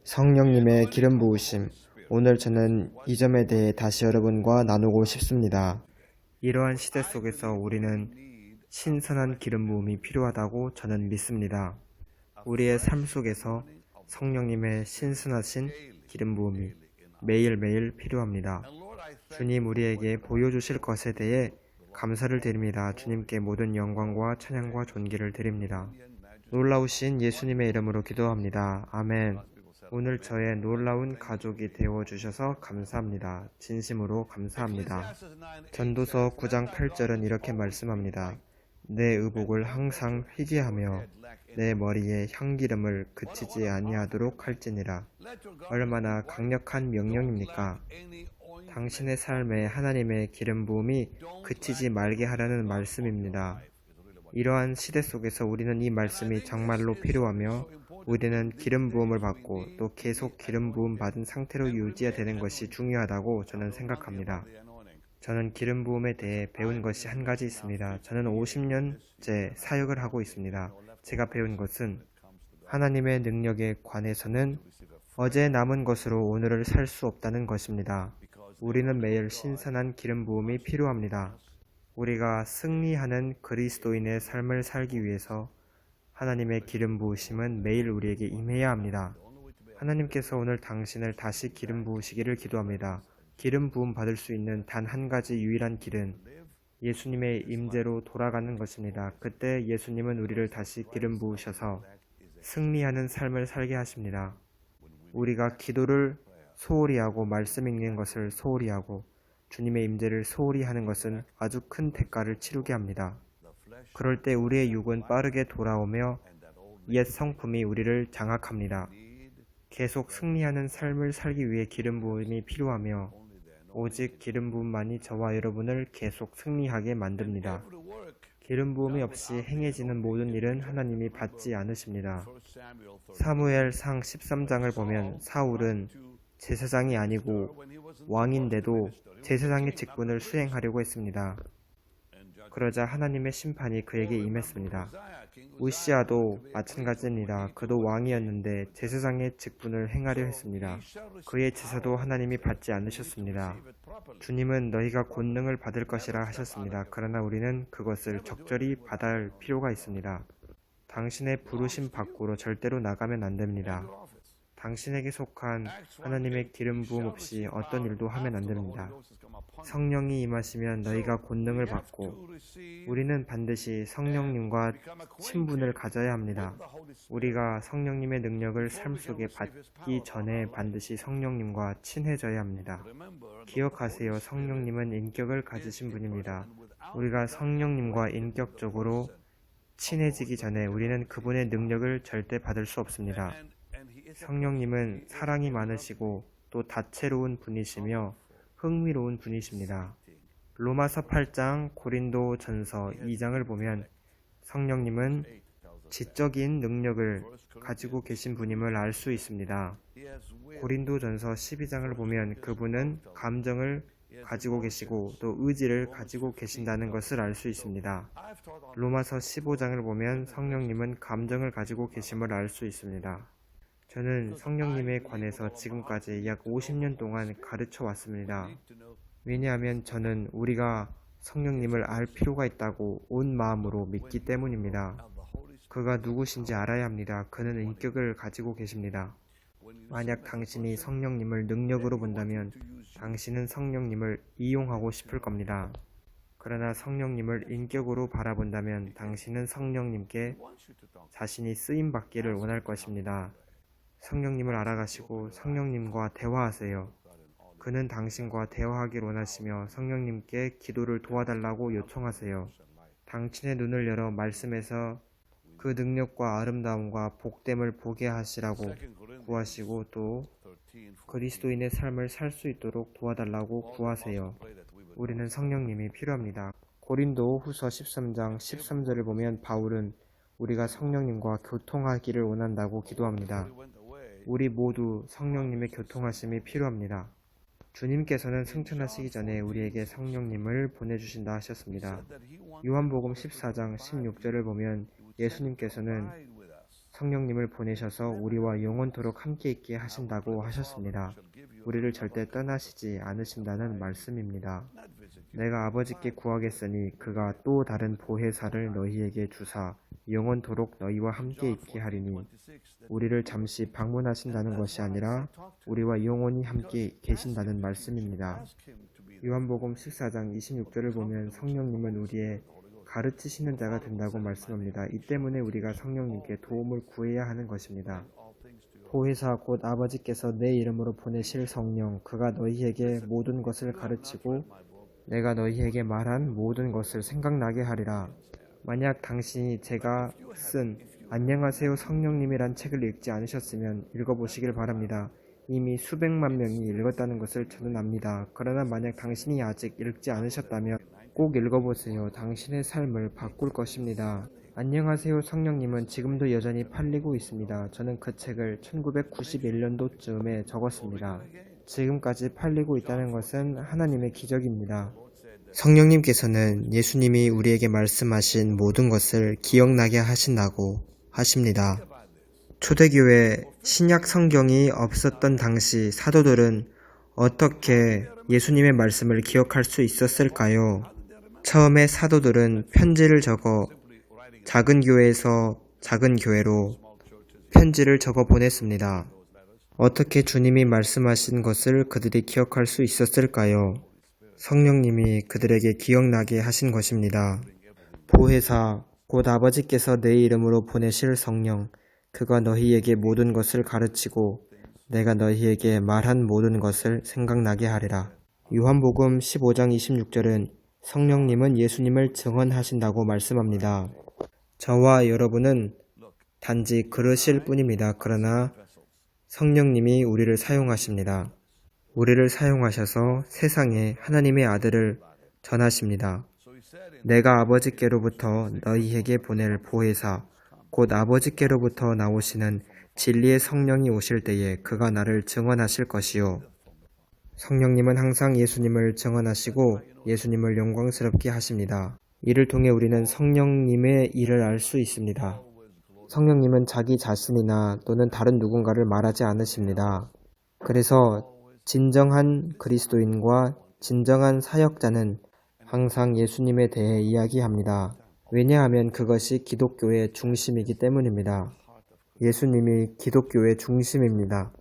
성령님의 기름 부으심. 오늘 저는 이 점에 대해 다시 여러분과 나누고 싶습니다. 이러한 시대 속에서 우리는 신선한 기름 부음이 필요하다고 저는 믿습니다. 우리의 삶 속에서 성령님의 신선하신 기름 부음이 매일매일 필요합니다. 주님 우리에게 보여주실 것에 대해 감사를 드립니다. 주님께 모든 영광과 찬양과 존귀를 드립니다. 놀라우신 예수님의 이름으로 기도합니다. 아멘. 오늘 저의 놀라운 가족이 되어주셔서 감사합니다. 진심으로 감사합니다. 전도서 9장 8절은 이렇게 말씀합니다. 내 의복을 항상 희귀하며 내 머리에 향기름을 그치지 아니하도록 할지니라. 얼마나 강력한 명령입니까? 당신의 삶에 하나님의 기름 부음이 그치지 말게 하라는 말씀입니다. 이러한 시대 속에서 우리는 이 말씀이 정말로 필요하며 우리는 기름 부음을 받고 또 계속 기름 부음 받은 상태로 유지해야 되는 것이 중요하다고 저는 생각합니다. 저는 기름 부음에 대해 배운 것이 한 가지 있습니다. 저는 50년째 사역을 하고 있습니다. 제가 배운 것은 하나님의 능력에 관해서는 어제 남은 것으로 오늘을 살 수 없다는 것입니다. 우리는 매일 신선한 기름 부음이 필요합니다. 우리가 승리하는 그리스도인의 삶을 살기 위해서 하나님의 기름 부으심은 매일 우리에게 임해야 합니다. 하나님께서 오늘 당신을 다시 기름 부으시기를 기도합니다. 기름 부음 받을 수 있는 단 한 가지 유일한 길은 예수님의 임재로 돌아가는 것입니다. 그때 예수님은 우리를 다시 기름 부으셔서 승리하는 삶을 살게 하십니다. 우리가 기도를 소홀히 하고 말씀 읽는 것을 소홀히 하고 주님의 임재를 소홀히 하는 것은 아주 큰 대가를 치르게 합니다. 그럴 때 우리의 육은 빠르게 돌아오며 옛 성품이 우리를 장악합니다. 계속 승리하는 삶을 살기 위해 기름 부음이 필요하며 오직 기름 부음만이 저와 여러분을 계속 승리하게 만듭니다. 기름 부음이 없이 행해지는 모든 일은 하나님이 받지 않으십니다. 사무엘상 13장을 보면 사울은 제사장이 아니고 왕인데도 제사장의 직분을 수행하려고 했습니다. 그러자 하나님의 심판이 그에게 임했습니다. 우시아도 마찬가지입니다. 그도 왕이었는데 제사장의 직분을 행하려 했습니다. 그의 제사도 하나님이 받지 않으셨습니다. 주님은 너희가 권능을 받을 것이라 하셨습니다. 그러나 우리는 그것을 적절히 받아야 할 필요가 있습니다. 당신의 부르심 밖으로 절대로 나가면 안 됩니다. 당신에게 속한 하나님의 기름 부음 없이 어떤 일도 하면 안 됩니다. 성령이 임하시면 너희가 권능을 받고 우리는 반드시 성령님과 친분을 가져야 합니다. 우리가 성령님의 능력을 삶 속에 받기 전에 반드시 성령님과 친해져야 합니다. 기억하세요. 성령님은 인격을 가지신 분입니다. 우리가 성령님과 인격적으로 친해지기 전에 우리는 그분의 능력을 절대 받을 수 없습니다. 성령님은 사랑이 많으시고 또 다채로운 분이시며 흥미로운 분이십니다. 로마서 8장, 고린도 전서 2장을 보면 성령님은 지적인 능력을 가지고 계신 분임을 알 수 있습니다. 고린도 전서 12장을 보면 그분은 감정을 가지고 계시고 또 의지를 가지고 계신다는 것을 알 수 있습니다. 로마서 15장을 보면 성령님은 감정을 가지고 계심을 알 수 있습니다. 저는 성령님에 관해서 지금까지 약 50년 동안 가르쳐 왔습니다. 왜냐하면 저는 우리가 성령님을 알 필요가 있다고 온 마음으로 믿기 때문입니다. 그가 누구신지 알아야 합니다. 그는 인격을 가지고 계십니다. 만약 당신이 성령님을 능력으로 본다면 당신은 성령님을 이용하고 싶을 겁니다. 그러나 성령님을 인격으로 바라본다면 당신은 성령님께 자신이 쓰임받기를 원할 것입니다. 성령님을 알아가시고 성령님과 대화하세요. 그는 당신과 대화하길 원하시며 성령님께 기도를 도와달라고 요청하세요. 당신의 눈을 열어 말씀에서 그 능력과 아름다움과 복됨을 보게 하시라고 구하시고 또 그리스도인의 삶을 살 수 있도록 도와달라고 구하세요. 우리는 성령님이 필요합니다. 고린도 후서 13장 13절을 보면 바울은 우리가 성령님과 교통하기를 원한다고 기도합니다. 우리 모두 성령님의 교통하심이 필요합니다. 주님께서는 승천하시기 전에 우리에게 성령님을 보내주신다 하셨습니다. 요한복음 14장 16절을 보면 예수님께서는 성령님을 보내셔서 우리와 영원토록 함께 있게 하신다고 하셨습니다. 우리를 절대 떠나시지 않으신다는 말씀입니다. 내가 아버지께 구하겠으니 그가 또 다른 보혜사를 너희에게 주사 영원토록 너희와 함께 있게 하리니 우리를 잠시 방문하신다는 것이 아니라 우리와 영원히 함께 계신다는 말씀입니다. 요한복음 14장 26절을 보면 성령님은 우리의 가르치시는 자가 된다고 말씀합니다. 이 때문에 우리가 성령님께 도움을 구해야 하는 것입니다. 보혜사 곧 아버지께서 내 이름으로 보내실 성령, 그가 너희에게 모든 것을 가르치고 내가 너희에게 말한 모든 것을 생각나게 하리라. 만약 당신이 제가 쓴 안녕하세요 성령님이란 책을 읽지 않으셨으면 읽어보시길 바랍니다. 이미 수백만 명이 읽었다는 것을 저는 압니다. 그러나 만약 당신이 아직 읽지 않으셨다면 꼭 읽어보세요. 당신의 삶을 바꿀 것입니다. 안녕하세요 성령님은 지금도 여전히 팔리고 있습니다. 저는 그 책을 1991년도쯤에 적었습니다. 지금까지 팔리고 있다는 것은 하나님의 기적입니다. 성령님께서는 예수님이 우리에게 말씀하신 모든 것을 기억나게 하신다고 하십니다. 초대교회 신약 성경이 없었던 당시 사도들은 어떻게 예수님의 말씀을 기억할 수 있었을까요? 처음에 사도들은 편지를 적어 작은 교회에서 작은 교회로 편지를 적어 보냈습니다. 어떻게 주님이 말씀하신 것을 그들이 기억할 수 있었을까요? 성령님이 그들에게 기억나게 하신 것입니다. 보혜사, 곧 아버지께서 내 이름으로 보내실 성령, 그가 너희에게 모든 것을 가르치고 내가 너희에게 말한 모든 것을 생각나게 하리라. 요한복음 15장 26절은 성령님은 예수님을 증언하신다고 말씀합니다. 저와 여러분은 단지 그러실 뿐입니다. 그러나 성령님이 우리를 사용하십니다. 우리를 사용하셔서 세상에 하나님의 아들을 전하십니다. 내가 아버지께로부터 너희에게 보낼 보혜사, 곧 아버지께로부터 나오시는 진리의 성령이 오실 때에 그가 나를 증언하실 것이요. 성령님은 항상 예수님을 증언하시고 예수님을 영광스럽게 하십니다. 이를 통해 우리는 성령님의 일을 알 수 있습니다. 성령님은 자기 자신이나 또는 다른 누군가를 말하지 않으십니다. 그래서 진정한 그리스도인과 진정한 사역자는 항상 예수님에 대해 이야기합니다. 왜냐하면 그것이 기독교의 중심이기 때문입니다. 예수님이 기독교의 중심입니다.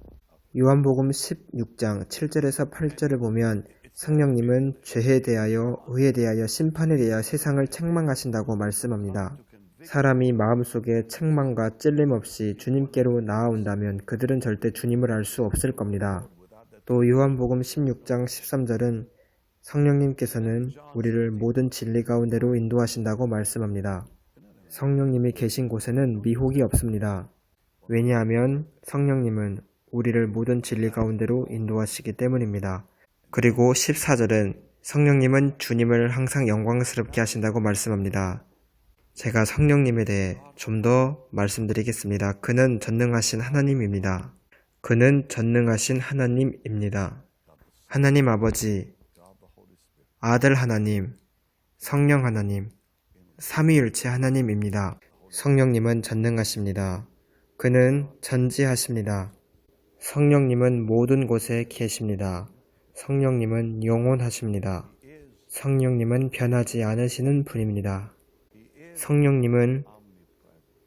요한복음 16장 7절에서 8절을 보면 성령님은 죄에 대하여, 의에 대하여, 심판에 대하여 세상을 책망하신다고 말씀합니다. 사람이 마음속에 책망과 찔림 없이 주님께로 나아온다면 그들은 절대 주님을 알 수 없을 겁니다. 또 요한복음 16장 13절은 성령님께서는 우리를 모든 진리 가운데로 인도하신다고 말씀합니다. 성령님이 계신 곳에는 미혹이 없습니다. 왜냐하면 성령님은 우리를 모든 진리 가운데로 인도하시기 때문입니다. 그리고 14절은 성령님은 주님을 항상 영광스럽게 하신다고 말씀합니다. 제가 성령님에 대해 좀 더 말씀드리겠습니다. 그는 전능하신 하나님입니다. 그는 전능하신 하나님입니다. 하나님 아버지, 아들 하나님, 성령 하나님, 삼위일체 하나님입니다. 성령님은 전능하십니다. 그는 전지하십니다. 성령님은 모든 곳에 계십니다. 성령님은 영원하십니다. 성령님은 변하지 않으시는 분입니다. 성령님은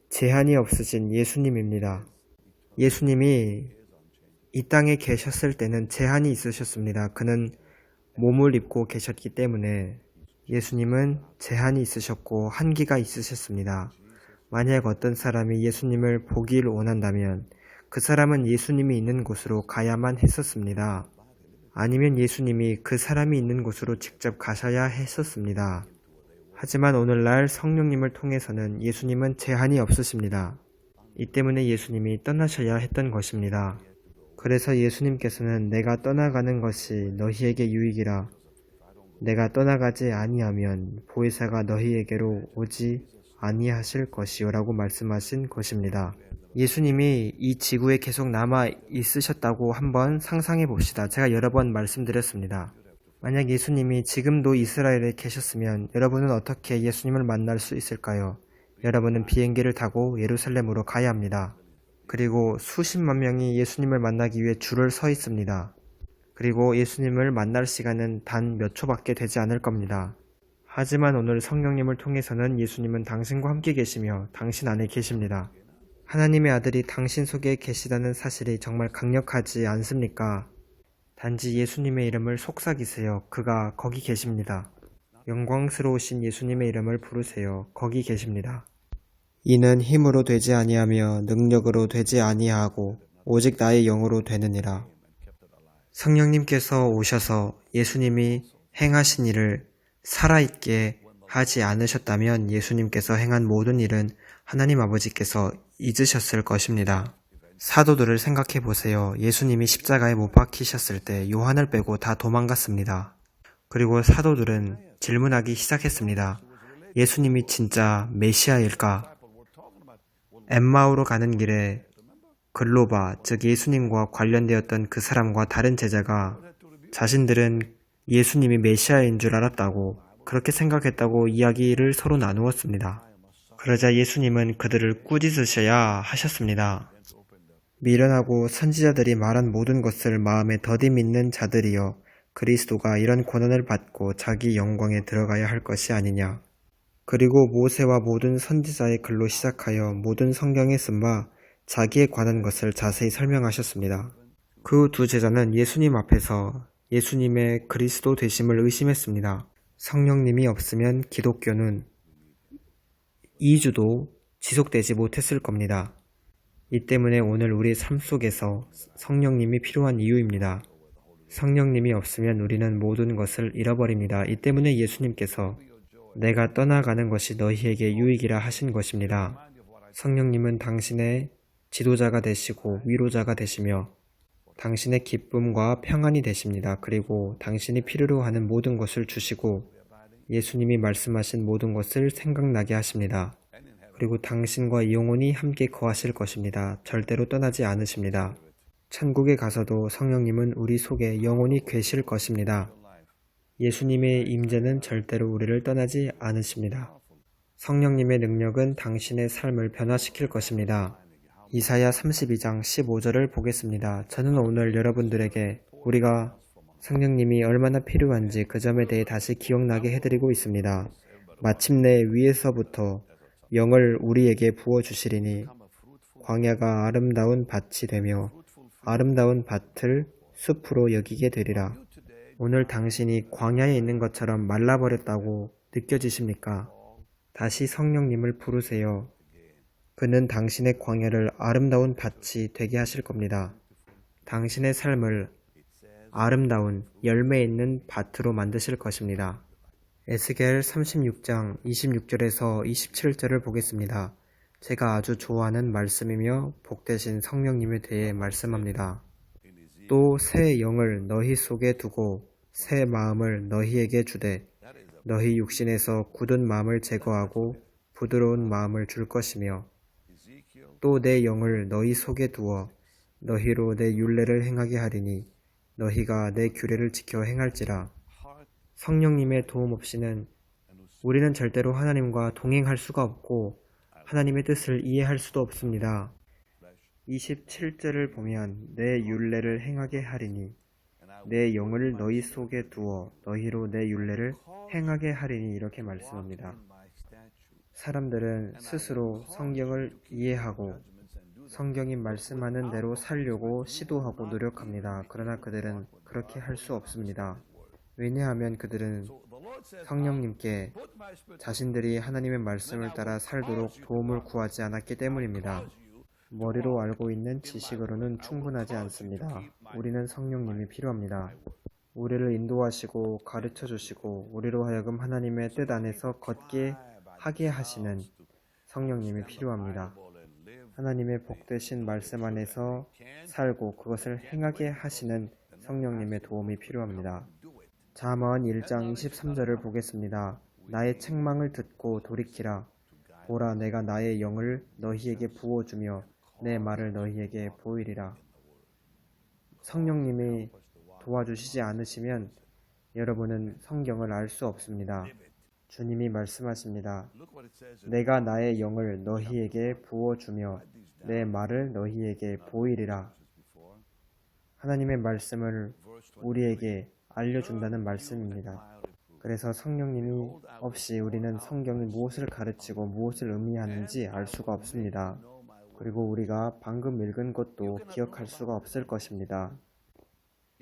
제한이 없으신 예수님입니다. 예수님이 이 땅에 계셨을 때는 제한이 있으셨습니다. 그는 몸을 입고 계셨기 때문에 예수님은 제한이 있으셨고 한계가 있으셨습니다. 만약 어떤 사람이 예수님을 보기를 원한다면 그 사람은 예수님이 있는 곳으로 가야만 했었습니다. 아니면 예수님이 그 사람이 있는 곳으로 직접 가셔야 했었습니다. 하지만 오늘날 성령님을 통해서는 예수님은 제한이 없으십니다. 이 때문에 예수님이 떠나셔야 했던 것입니다. 그래서 예수님께서는 내가 떠나가는 것이 너희에게 유익이라. 내가 떠나가지 아니하면 보혜사가 너희에게로 오지 아니하실 것이요 라고 말씀하신 것입니다. 예수님이 이 지구에 계속 남아 있으셨다고 한번 상상해 봅시다. 제가 여러 번 말씀드렸습니다. 만약 예수님이 지금도 이스라엘에 계셨으면 여러분은 어떻게 예수님을 만날 수 있을까요? 여러분은 비행기를 타고 예루살렘으로 가야 합니다. 그리고 수십만 명이 예수님을 만나기 위해 줄을 서 있습니다. 그리고 예수님을 만날 시간은 단 몇 초밖에 되지 않을 겁니다. 하지만 오늘 성령님을 통해서는 예수님은 당신과 함께 계시며 당신 안에 계십니다. 하나님의 아들이 당신 속에 계시다는 사실이 정말 강력하지 않습니까? 단지 예수님의 이름을 속삭이세요. 그가 거기 계십니다. 영광스러우신 예수님의 이름을 부르세요. 거기 계십니다. 이는 힘으로 되지 아니하며 능력으로 되지 아니하고 오직 나의 영으로 되느니라. 성령님께서 오셔서 예수님이 행하신 일을 살아있게 하지 않으셨다면 예수님께서 행한 모든 일은 하나님 아버지께서 잊으셨을 것입니다. 사도들을 생각해 보세요. 예수님이 십자가에 못 박히셨을 때 요한을 빼고 다 도망갔습니다. 그리고 사도들은 질문하기 시작했습니다. 예수님이 진짜 메시아일까? 엠마오로 가는 길에 글로바, 즉 예수님과 관련되었던 그 사람과 다른 제자가 자신들은 예수님이 메시아인 줄 알았다고 그렇게 생각했다고 이야기를 서로 나누었습니다. 그러자 예수님은 그들을 꾸짖으셔야 하셨습니다. 미련하고 선지자들이 말한 모든 것을 마음에 더디 믿는 자들이여, 그리스도가 이런 권한을 받고 자기 영광에 들어가야 할 것이 아니냐. 그리고 모세와 모든 선지자의 글로 시작하여 모든 성경에 쓴 바 자기에 관한 것을 자세히 설명하셨습니다. 그 두 제자는 예수님 앞에서 예수님의 그리스도 되심을 의심했습니다. 성령님이 없으면 기독교는 2주도 지속되지 못했을 겁니다. 이 때문에 오늘 우리의 삶 속에서 성령님이 필요한 이유입니다. 성령님이 없으면 우리는 모든 것을 잃어버립니다. 이 때문에 예수님께서 내가 떠나가는 것이 너희에게 유익이라 하신 것입니다. 성령님은 당신의 지도자가 되시고 위로자가 되시며 당신의 기쁨과 평안이 되십니다. 그리고 당신이 필요로 하는 모든 것을 주시고 예수님이 말씀하신 모든 것을 생각나게 하십니다. 그리고 당신과 영원히 함께 거하실 것입니다. 절대로 떠나지 않으십니다. 천국에 가서도 성령님은 우리 속에 영원히 계실 것입니다. 예수님의 임재는 절대로 우리를 떠나지 않으십니다. 성령님의 능력은 당신의 삶을 변화시킬 것입니다. 이사야 32장 15절을 보겠습니다. 저는 오늘 여러분들에게 우리가 성령님이 얼마나 필요한지 그 점에 대해 다시 기억나게 해드리고 있습니다. 마침내 위에서부터 영을 우리에게 부어주시리니 광야가 아름다운 밭이 되며 아름다운 밭을 숲으로 여기게 되리라. 오늘 당신이 광야에 있는 것처럼 말라버렸다고 느껴지십니까? 다시 성령님을 부르세요. 그는 당신의 광야를 아름다운 밭이 되게 하실 겁니다. 당신의 삶을 아름다운 열매 있는 밭으로 만드실 것입니다. 에스겔 36장 26절에서 27절을 보겠습니다. 제가 아주 좋아하는 말씀이며 복되신 성령님에 대해 말씀합니다. 또 새 영을 너희 속에 두고 새 마음을 너희에게 주되 너희 육신에서 굳은 마음을 제거하고 부드러운 마음을 줄 것이며 또 내 영을 너희 속에 두어 너희로 내 율례를 행하게 하리니 너희가 내 규례를 지켜 행할지라. 성령님의 도움 없이는 우리는 절대로 하나님과 동행할 수가 없고 하나님의 뜻을 이해할 수도 없습니다. 27절을 보면 내 율례를 행하게 하리니 내 영을 너희 속에 두어 너희로 내 율례를 행하게 하리니 이렇게 말씀합니다. 사람들은 스스로 성경을 이해하고 성경이 말씀하는 대로 살려고 시도하고 노력합니다. 그러나 그들은 그렇게 할 수 없습니다. 왜냐하면 그들은 성령님께 자신들이 하나님의 말씀을 따라 살도록 도움을 구하지 않았기 때문입니다. 머리로 알고 있는 지식으로는 충분하지 않습니다. 우리는 성령님이 필요합니다. 우리를 인도하시고 가르쳐 주시고 우리로 하여금 하나님의 뜻 안에서 걷게 하게 하시는 성령님이 필요합니다. 하나님의 복되신 말씀 안에서 살고 그것을 행하게 하시는 성령님의 도움이 필요합니다. 잠언 1장 23절을 보겠습니다. 나의 책망을 듣고 돌이키라. 보라, 내가 나의 영을 너희에게 부어주며 내 말을 너희에게 보이리라. 성령님이 도와주시지 않으시면 여러분은 성경을 알 수 없습니다. 주님이 말씀하십니다. 내가 나의 영을 너희에게 부어주며 내 말을 너희에게 보이리라. 하나님의 말씀을 우리에게 알려준다는 말씀입니다. 그래서 성령님이 없이 우리는 성경이 무엇을 가르치고 무엇을 의미하는지 알 수가 없습니다. 그리고 우리가 방금 읽은 것도 기억할 수가 없을 것입니다.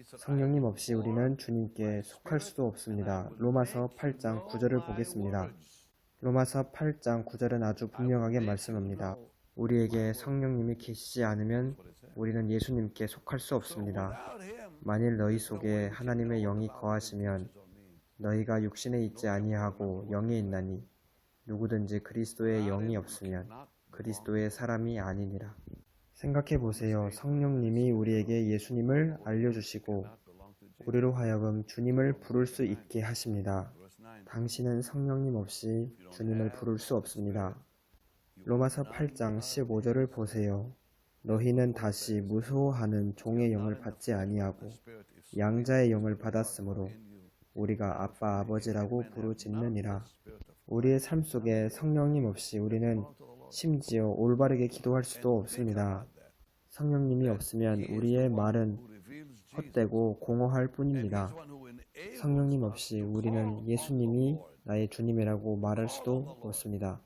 성령님 없이 우리는 주님께 속할 수도 없습니다. 로마서 8장 9절을 보겠습니다. 로마서 8장 9절은 아주 분명하게 말씀합니다. 우리에게 성령님이 계시지 않으면 우리는 예수님께 속할 수 없습니다. 만일 너희 속에 하나님의 영이 거하시면 너희가 육신에 있지 아니하고 영에 있나니 누구든지 그리스도의 영이 없으면 그리스도의 사람이 아니니라. 생각해 보세요. 성령님이 우리에게 예수님을 알려주시고 우리로 하여금 주님을 부를 수 있게 하십니다. 당신은 성령님 없이 주님을 부를 수 없습니다. 로마서 8장 15절을 보세요. 너희는 다시 무소하는 종의 영을 받지 아니하고 양자의 영을 받았으므로 우리가 아빠 아버지라고 부르짖느니라. 우리의 삶 속에 성령님 없이 우리는 심지어 올바르게 기도할 수도 없습니다. 성령님이 없으면 우리의 말은 헛되고 공허할 뿐입니다. 성령님 없이 우리는 예수님이 나의 주님이라고 말할 수도 없습니다.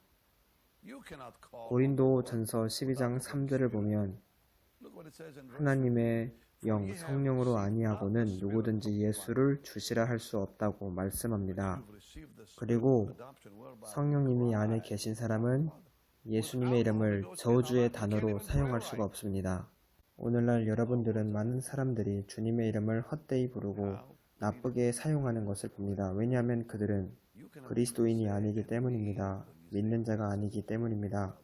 고린도전서 12장 3절을 보면 하나님의 영 성령으로 아니하고는 누구든지 예수를 주시라 할 수 없다고 말씀합니다. 그리고 성령님이 안에 계신 사람은 예수님의 이름을 저주의 단어로 사용할 수가 없습니다. 오늘날 여러분들은 많은 사람들이 주님의 이름을 헛되이 부르고 나쁘게 사용하는 것을 봅니다. 왜냐하면 그들은 그리스도인이 아니기 때문입니다. 믿는 자가 아니기 때문입니다.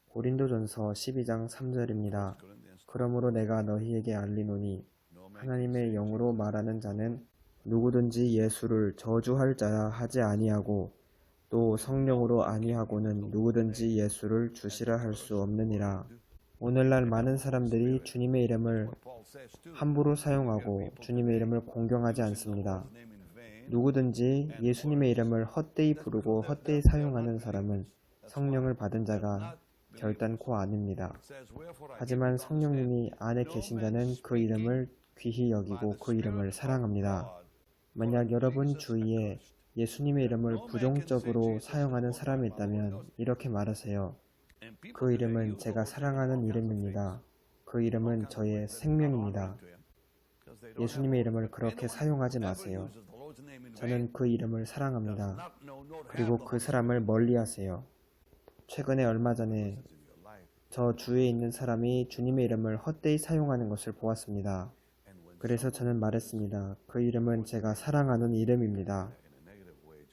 고린도전서 12장 3절입니다. 그러므로 내가 너희에게 알리노니 하나님의 영으로 말하는 자는 누구든지 예수를 저주할 자라 하지 아니하고 또 성령으로 아니하고는 누구든지 예수를 주시라 할 수 없느니라. 오늘날 많은 사람들이 주님의 이름을 함부로 사용하고 주님의 이름을 공경하지 않습니다. 누구든지 예수님의 이름을 헛되이 부르고 헛되이 사용하는 사람은 성령을 받은 자가 결단코 아닙니다. 하지만 성령님이 안에 계신 자는 그 이름을 귀히 여기고 그 이름을 사랑합니다. 만약 여러분 주위에 예수님의 이름을 부정적으로 사용하는 사람이 있다면 이렇게 말하세요. 그 이름은 제가 사랑하는 이름입니다. 그 이름은 저의 생명입니다. 예수님의 이름을 그렇게 사용하지 마세요. 저는 그 이름을 사랑합니다. 그리고 그 사람을 멀리하세요. 최근에 얼마 전에 저 주위에 있는 사람이 주님의 이름을 헛되이 사용하는 것을 보았습니다. 그래서 저는 말했습니다. 그 이름은 제가 사랑하는 이름입니다.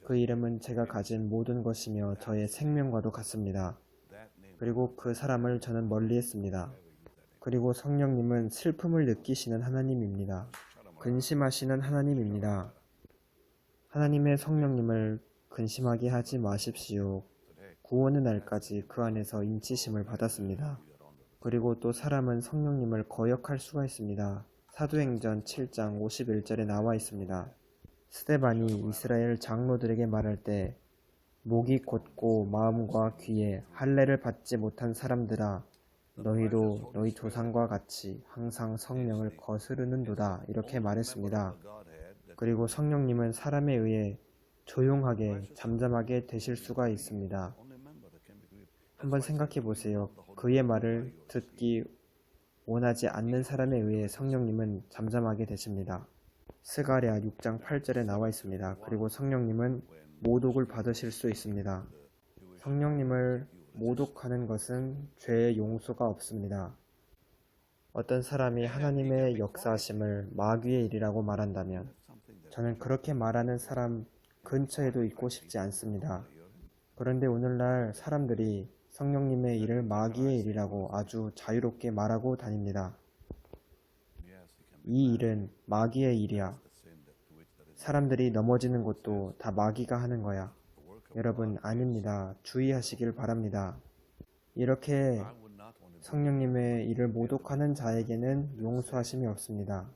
그 이름은 제가 가진 모든 것이며 저의 생명과도 같습니다. 그리고 그 사람을 저는 멀리했습니다. 그리고 성령님은 슬픔을 느끼시는 하나님입니다. 근심하시는 하나님입니다. 하나님의 성령님을 근심하게 하지 마십시오. 구원의 날까지 그 안에서 인치심을 받았습니다. 그리고 또 사람은 성령님을 거역할 수가 있습니다. 사도행전 7장 51절에 나와 있습니다. 스데반이 이스라엘 장로들에게 말할 때 목이 곧고 마음과 귀에 할례를 받지 못한 사람들아 너희도 너희 조상과 같이 항상 성령을 거스르는도다 이렇게 말했습니다. 그리고 성령님은 사람에 의해 조용하게 잠잠하게 되실 수가 있습니다. 한번 생각해 보세요. 그의 말을 듣기 원하지 않는 사람에 의해 성령님은 잠잠하게 되십니다. 스가랴 6장 8절에 나와 있습니다. 그리고 성령님은 모독을 받으실 수 있습니다. 성령님을 모독하는 것은 죄의 용서가 없습니다. 어떤 사람이 하나님의 역사하심을 마귀의 일이라고 말한다면 저는 그렇게 말하는 사람 근처에도 있고 싶지 않습니다. 그런데 오늘날 사람들이 성령님의 일을 마귀의 일이라고 아주 자유롭게 말하고 다닙니다. 이 일은 마귀의 일이야. 사람들이 넘어지는 것도 다 마귀가 하는 거야. 여러분, 아닙니다. 주의하시길 바랍니다. 이렇게 성령님의 일을 모독하는 자에게는 용서하심이 없습니다.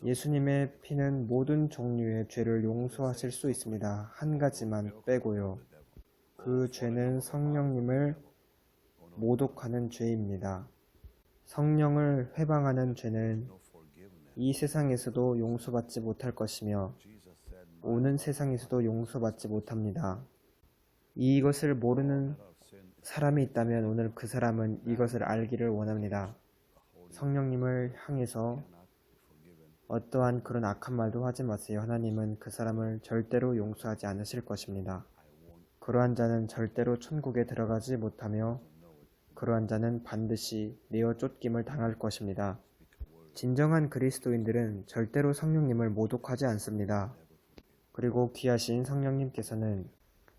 예수님의 피는 모든 종류의 죄를 용서하실 수 있습니다. 한 가지만 빼고요. 그 죄는 성령님을 모독하는 죄입니다. 성령을 회방하는 죄는 이 세상에서도 용서받지 못할 것이며 오는 세상에서도 용서받지 못합니다. 이것을 모르는 사람이 있다면 오늘 그 사람은 이것을 알기를 원합니다. 성령님을 향해서 어떠한 그런 악한 말도 하지 마세요. 하나님은 그 사람을 절대로 용서하지 않으실 것입니다. 그러한 자는 절대로 천국에 들어가지 못하며 그러한 자는 반드시 내어 쫓김을 당할 것입니다. 진정한 그리스도인들은 절대로 성령님을 모독하지 않습니다. 그리고 귀하신 성령님께서는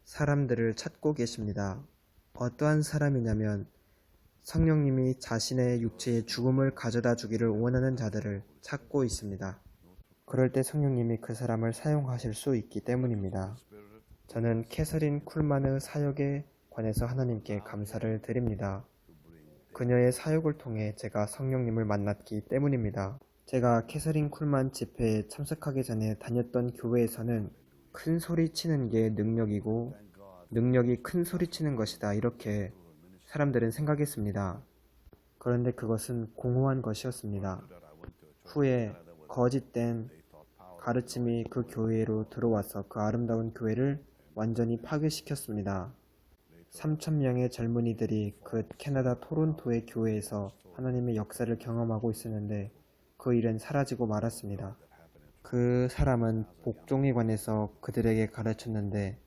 사람들을 찾고 계십니다. 어떠한 사람이냐면 성령님이 자신의 육체의 죽음을 가져다 주기를 원하는 자들을 찾고 있습니다. 그럴 때 성령님이 그 사람을 사용하실 수 있기 때문입니다. 저는 캐서린 쿨만의 사역에 관해서 하나님께 감사를 드립니다. 그녀의 사역을 통해 제가 성령님을 만났기 때문입니다. 제가 캐서린 쿨만 집회에 참석하기 전에 다녔던 교회에서는 큰 소리 치는 게 능력이고 능력이 큰 소리 치는 것이다 이렇게 사람들은 생각했습니다. 그런데 그것은 공허한 것이었습니다. 후에 거짓된 가르침이 그 교회로 들어와서 그 아름다운 교회를 완전히 파괴시켰습니다. 3,000명의 젊은이들이 그 캐나다 토론토의 교회에서 하나님의 역사를 경험하고 있었는데 그 일은 사라지고 말았습니다. 그 사람은 복종에 관해서 그들에게 가르쳤는데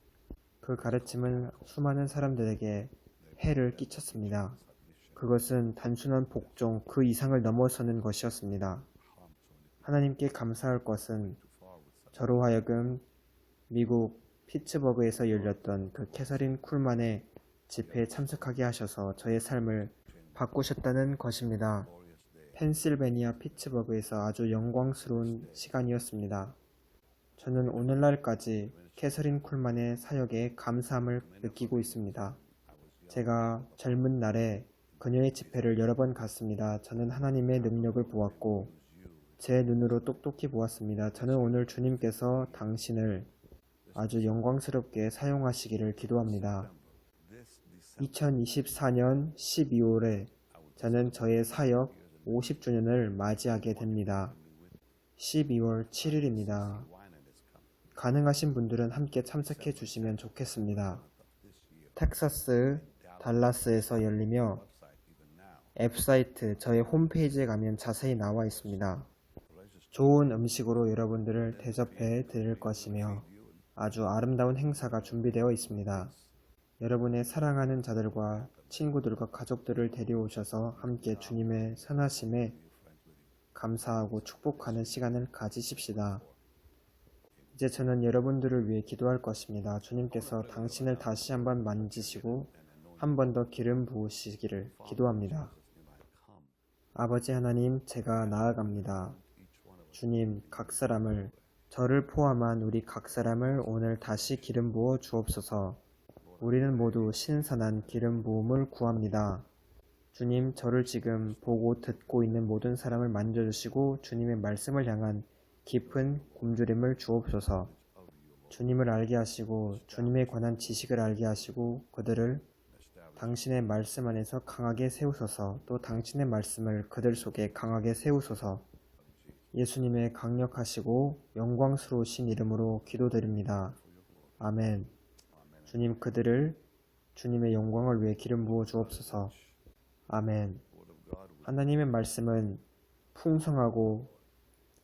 그 가르침은 수많은 사람들에게 해를 끼쳤습니다. 그것은 단순한 복종 그 이상을 넘어서는 것이었습니다. 하나님께 감사할 것은 저로 하여금 미국 피츠버그에서 열렸던 그 캐서린 쿨만의 집회에 참석하게 하셔서 저의 삶을 바꾸셨다는 것입니다. 펜실베니아 피츠버그에서 아주 영광스러운 시간이었습니다. 저는 오늘날까지 캐서린 쿨만의 사역에 감사함을 느끼고 있습니다. 제가 젊은 날에 그녀의 집회를 여러 번 갔습니다. 저는 하나님의 능력을 보았고 제 눈으로 똑똑히 보았습니다. 저는 오늘 주님께서 당신을 아주 영광스럽게 사용하시기를 기도합니다. 2024년 12월에 저는 저의 사역 50주년을 맞이하게 됩니다. 12월 7일입니다. 가능하신 분들은 함께 참석해 주시면 좋겠습니다. 텍사스 달라스에서 열리며 앱사이트 저의 홈페이지에 가면 자세히 나와 있습니다. 좋은 음식으로 여러분들을 대접해 드릴 것이며 아주 아름다운 행사가 준비되어 있습니다. 여러분의 사랑하는 자들과 친구들과 가족들을 데려오셔서 함께 주님의 선하심에 감사하고 축복하는 시간을 가지십시다. 이제 저는 여러분들을 위해 기도할 것입니다. 주님께서 당신을 다시 한번 만지시고 한 번 더 기름 부으시기를 기도합니다. 아버지 하나님, 제가 나아갑니다. 주님, 각 사람을, 저를 포함한 우리 각 사람을 오늘 다시 기름 부어 주옵소서. 우리는 모두 신선한 기름 부음을 구합니다. 주님, 저를 지금 보고 듣고 있는 모든 사람을 만져주시고 주님의 말씀을 향한 깊은 굶주림을 주옵소서. 주님을 알게 하시고 주님에 관한 지식을 알게 하시고 그들을 당신의 말씀 안에서 강하게 세우소서. 또 당신의 말씀을 그들 속에 강하게 세우소서. 예수님의 강력하시고 영광스러우신 이름으로 기도드립니다. 아멘. 주님, 그들을 주님의 영광을 위해 기름 부어 주옵소서. 아멘. 하나님의 말씀은 풍성하고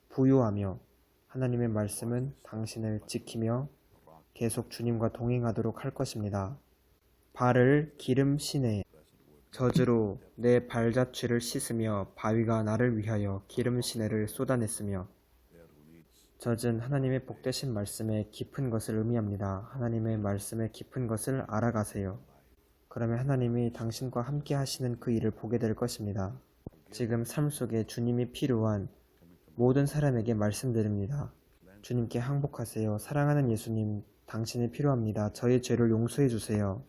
부유하며 하나님의 말씀은 당신을 지키며 계속 주님과 동행하도록 할 것입니다. 발을 기름 시내 저주로 내 발자취를 씻으며 바위가 나를 위하여 기름 시내를 쏟아냈으며 젖은 하나님의 복되신 말씀의 깊은 것을 의미합니다. 하나님의 말씀의 깊은 것을 알아가세요. 그러면 하나님이 당신과 함께 하시는 그 일을 보게 될 것입니다. 지금 삶 속에 주님이 필요한 모든 사람에게 말씀드립니다. 주님께 항복하세요. 사랑하는 예수님, 당신이 필요합니다. 저의 죄를 용서해 주세요.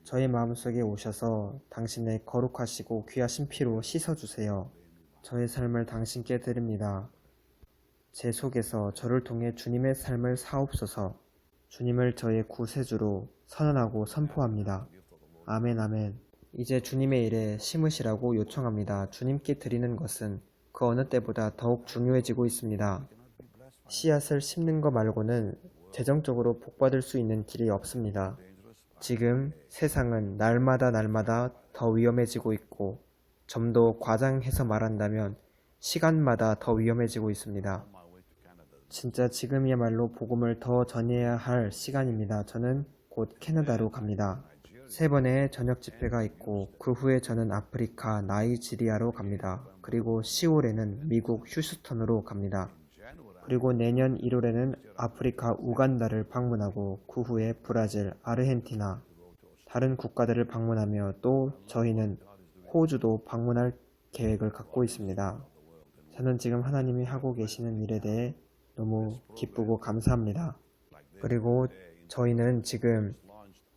저의 마음속에 오셔서 당신의 거룩하시고 귀하신 피로 씻어주세요. 저의 삶을 당신께 드립니다. 제 속에서 저를 통해 주님의 삶을 사옵소서. 주님을 저의 구세주로 선언하고 선포합니다. 아멘, 아멘. 이제 주님의 일에 심으시라고 요청합니다. 주님께 드리는 것은 그 어느 때보다 더욱 중요해지고 있습니다. 씨앗을 심는 것 말고는 재정적으로 복받을 수 있는 길이 없습니다. 지금 세상은 날마다 더 위험해지고 있고, 좀 더 과장해서 말한다면 시간마다 더 위험해지고 있습니다. 진짜 지금이야말로 복음을 더 전해야 할 시간입니다. 저는 곧 캐나다로 갑니다. 3번의 저녁 집회가 있고 그 후에 저는 아프리카 나이지리아로 갑니다. 그리고 10월에는 미국 휴스턴으로 갑니다. 그리고 내년 1월에는 아프리카 우간다를 방문하고 그 후에 브라질, 아르헨티나, 다른 국가들을 방문하며 또 저희는 호주도 방문할 계획을 갖고 있습니다. 저는 지금 하나님이 하고 계시는 일에 대해 너무 기쁘고 감사합니다. 그리고 저희는 지금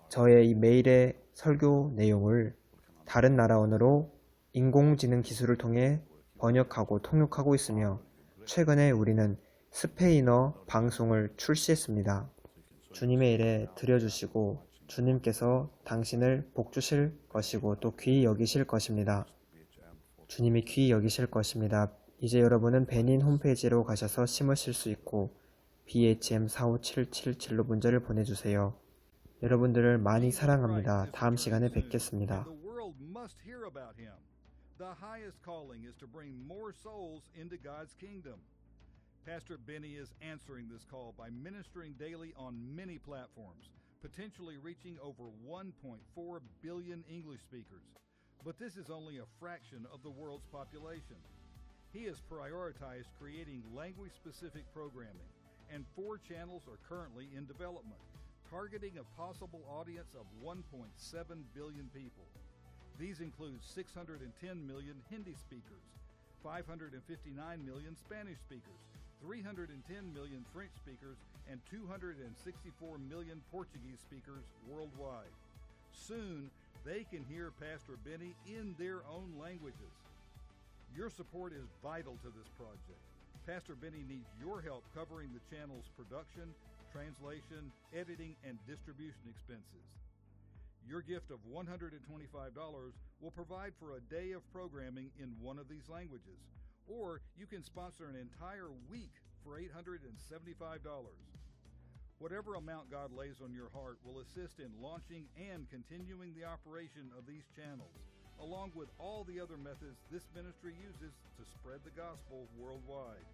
저의 이 메일의 설교 내용을 다른 나라 언어로 인공지능 기술을 통해 번역하고 통역하고 있으며 최근에 우리는 스페인어 방송을 출시했습니다. 주님의 일에 드려주시고 주님께서 당신을 복주실 것이고 또 귀히 여기실 것입니다. 주님이 귀히 여기실 것입니다. 이제 여러분은 베닌 홈페이지로 가셔서 심으실 수 있고 BHM45777로 문자를 보내주세요. 여러분들을 많이 사랑합니다. 다음 시간에 뵙겠습니다. The highest calling is to bring more souls into God's kingdom. Pastor Benny is answering this call by ministering daily on many platforms, potentially reaching over 1.4 billion English speakers. But this is only a fraction of the world's population. He has prioritized creating language-specific programming, and 4 channels are currently in development, targeting a possible audience of 1.7 billion people. These include 610 million Hindi speakers, 559 million Spanish speakers, 310 million French speakers, and 264 million Portuguese speakers worldwide. Soon, they can hear Pastor Benny in their own languages. Your support is vital to this project. Pastor Benny needs your help covering the channel's production, translation, editing, and distribution expenses. Your gift of $125 will provide for a day of programming in one of these languages, or you can sponsor an entire week for $875. Whatever amount God lays on your heart will assist in launching and continuing the operation of these channels, along with all the other methods this ministry uses to spread the gospel worldwide.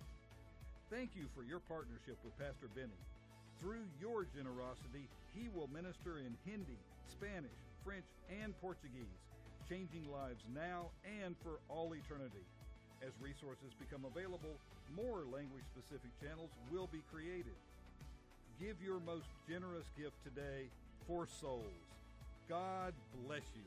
Thank you for your partnership with Pastor Benny. Through your generosity, he will minister in Hindi, Spanish, French, and Portuguese, changing lives now and for all eternity. As resources become available, more language-specific channels will be created. Give your most generous gift today for souls. God bless you.